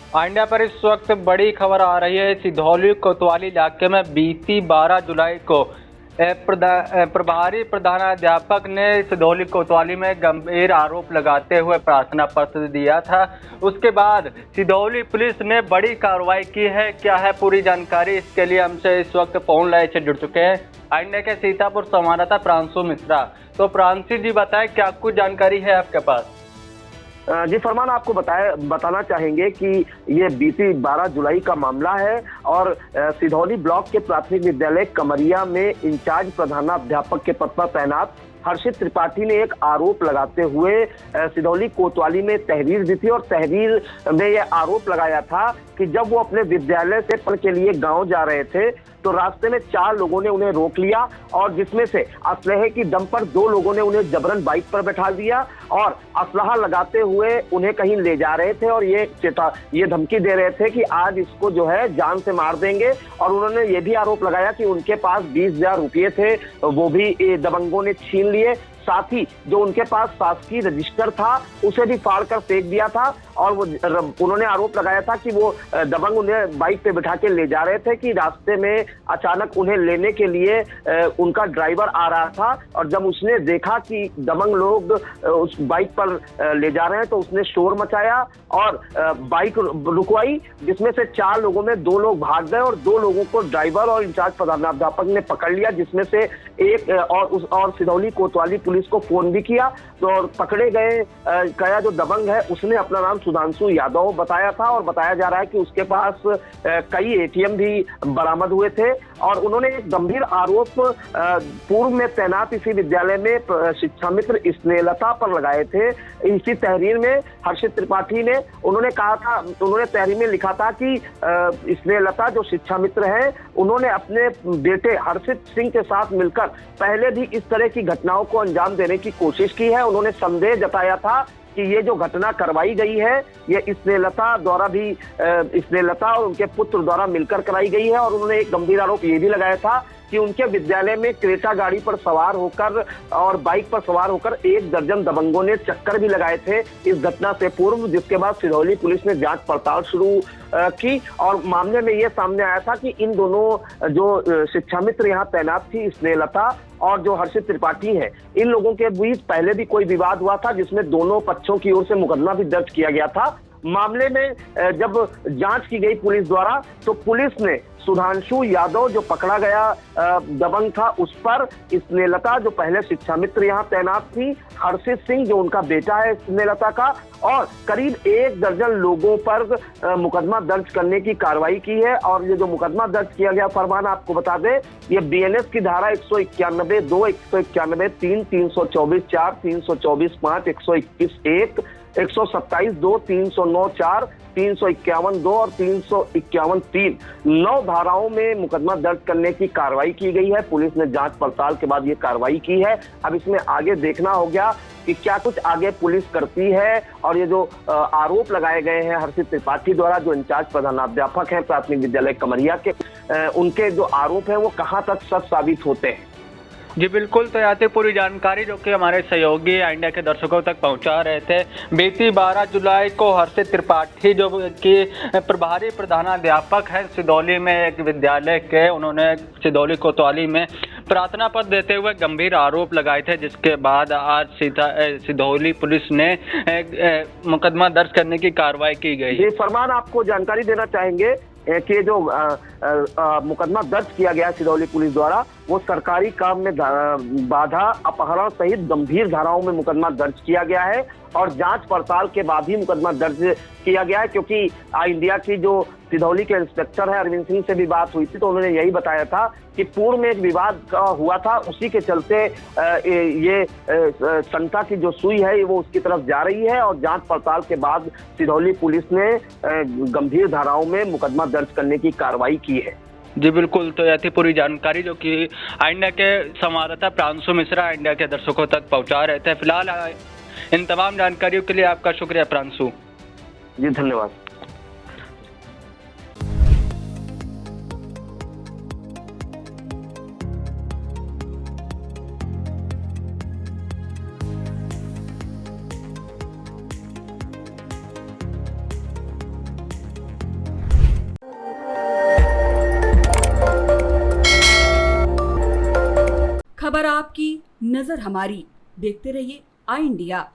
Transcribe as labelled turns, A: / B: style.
A: India पर इस वक्त बड़ी खबर आ रही है। सिधौली कोतवाली इलाके में बीती 12 जुलाई को प्रभारी प्रधानाध्यापक ने सिधौली कोतवाली में गंभीर आरोप लगाते हुए प्रार्थना पत्र दिया था। उसके बाद सिधौली पुलिस ने बड़ी कार्रवाई की है। क्या है पूरी जानकारी, इसके लिए हमसे इस वक्त फोन लाइन से जुड़ चुके हैं इंडिया के सीतापुर संवाददाता प्रांशु मिश्रा। तो प्रांशु जी बताएं, क्या कुछ जानकारी है आपके पास?
B: जी फरमान, आपको बताना चाहेंगे कि ये बीती 12 जुलाई का मामला है और सिधौली ब्लॉक के प्राथमिक विद्यालय कमरिया में इंचार्ज प्रधानाध्यापक के पद पर तैनात हर्षित त्रिपाठी ने एक आरोप लगाते हुए सिधौली कोतवाली में तहरीर दी थी और तहरीर में यह आरोप लगाया था कि जब वो अपने विद्यालय से पढ़ के लिए गांव जा रहे थे तो रास्ते में 4 लोगों ने उन्हें रोक लिया और जिसमें से असलहे की दम पर 2 लोगों ने उन्हें जबरन बाइक पर बैठा दिया और असलहा लगाते हुए उन्हें कहीं ले जा रहे थे और ये धमकी दे रहे थे कि आज इसको जो है जान से मार देंगे। और उन्होंने ये भी आरोप लगाया कि उनके पास 20,000 रुपये थे, वो भी दबंगों ने छीन लिए। साथ ही जो उनके पास शासकीय रजिस्टर था उसे भी फाड़ कर फेंक दिया था और उन्होंने आरोप लगाया था कि वो दबंग उन्हें बाइक पे बिठा के ले जा रहे थे कि रास्ते में अचानक उन्हें लेने के लिए उनका ड्राइवर आ रहा था और जब उसने देखा कि दबंग लोग उस बाइक पर ले जा रहे हैं तो उसने शोर मचाया और बाइक रुकवाई, जिसमें से 4 लोगों में 2 लोग भाग गए और 2 लोगों को ड्राइवर और इंचार्ज प्रधानाध्यापक ने पकड़ लिया, जिसमें से एक और सिधौली कोतवाली पुलिस को फोन भी किया। तो पकड़े गया जो दबंग है उसने अपना नाम सुधांशु यादव बताया था और बताया जा रहा है कि उसके पास कई एटीएम भी बरामद हुए थे। और उन्होंने एक गंभीर आरोप पूर्व में तैनात इसी विद्यालय में शिक्षा मित्र स्नेहलता पर लगाए थे। इसी तहरीर में हर्षित त्रिपाठी ने उन्होंने तहरीर में लिखा था कि स्नेहलता जो शिक्षा मित्र है उन्होंने अपने बेटे हर्षित सिंह के साथ मिलकर पहले भी इस तरह की घटनाओं को अंजाम देने की कोशिश की है। उन्होंने संदेह जताया था कि ये जो घटना करवाई गई है ये स्नेहलता और उनके पुत्र द्वारा मिलकर कराई गई है। और उन्होंने एक गंभीर आरोप ये भी लगाया था कि उनके विद्यालय में क्रेटा गाड़ी पर सवार होकर और बाइक पर सवार होकर 1 दर्जन दबंगों ने चक्कर भी लगाए थे इस घटना से पूर्व, जिसके बाद सिधौली पुलिस ने जांच पड़ताल शुरू की और मामले में यह सामने आया था कि इन दोनों जो शिक्षा मित्र यहाँ तैनात थी स्नेहलता और जो हर्षित त्रिपाठी है, इन लोगों के बीच पहले भी कोई विवाद हुआ था जिसमें दोनों पक्षों की ओर से मुकदमा भी दर्ज किया गया था। मामले में जब जांच की गई पुलिस द्वारा तो पुलिस ने सुधांशु यादव जो पकड़ा गया दबंग था उस पर स्नेहलता जो पहले शिक्षा मित्र यहाँ तैनात थी, हर्षित सिंह जो उनका बेटा है स्नेहलता का, और करीब 1 दर्जन लोगों पर मुकदमा दर्ज करने की कार्रवाई की है। और ये जो मुकदमा दर्ज किया गया फरमान आपको बता दें, ये बीएनएस की धारा 191(2), 191(3), 324(4), 324(5), 121(1), 127(2), 309(4), 351(2) और 351(3) 9 धाराओं में मुकदमा दर्ज करने की कार्रवाई की गई है। पुलिस ने जांच पड़ताल के बाद ये कार्रवाई की है। अब इसमें आगे देखना हो गया कि क्या कुछ आगे पुलिस करती है और ये जो आरोप लगाए गए हैं हर्षित त्रिपाठी द्वारा, जो इंचार्ज प्रधानाध्यापक हैं प्राथमिक विद्यालय कमरिया के, उनके जो आरोप हैं वो कहां तक सच साबित होते हैं।
A: जी बिल्कुल, तो यहाँ से पूरी जानकारी जो कि हमारे सहयोगी इंडिया के दर्शकों तक पहुँचा रहे थे। बीती 12 जुलाई को हर्षित त्रिपाठी जो कि प्रभारी प्रधानाध्यापक है सिधौली में एक विद्यालय के, उन्होंने सिधौली कोतवाली में प्रार्थना पत्र देते हुए गंभीर आरोप लगाए थे, जिसके बाद आज सिधौली पुलिस ने मुकदमा दर्ज करने की कार्रवाई की गई।
B: ये फरमान आपको जानकारी देना चाहेंगे कि जो मुकदमा दर्ज किया गया सिधौली पुलिस द्वारा वो सरकारी काम में बाधा, अपहरण सहित गंभीर धाराओं में मुकदमा दर्ज किया गया है और जांच पड़ताल के बाद ही मुकदमा दर्ज किया गया है। क्योंकि इंडिया की जो सिधौली के इंस्पेक्टर है अरविंद सिंह से भी बात हुई थी तो उन्होंने यही बताया था कि पूर्व में एक विवाद हुआ था, उसी के चलते ये शंका की जो सुई है वो उसकी तरफ जा रही है और जांच पड़ताल के बाद सिधौली पुलिस ने गंभीर धाराओं में मुकदमा दर्ज करने की कार्रवाई की है।
A: जी बिल्कुल, तो यह थी पूरी जानकारी जो कि इंडिया के संवाददाता प्रांशु मिश्रा इंडिया के दर्शकों तक पहुंचा रहे थे। फिलहाल इन तमाम जानकारियों के लिए आपका शुक्रिया प्रांशु
B: जी, धन्यवाद।
C: खबर आपकी, नजर हमारी। देखते रहिए आई इंडिया।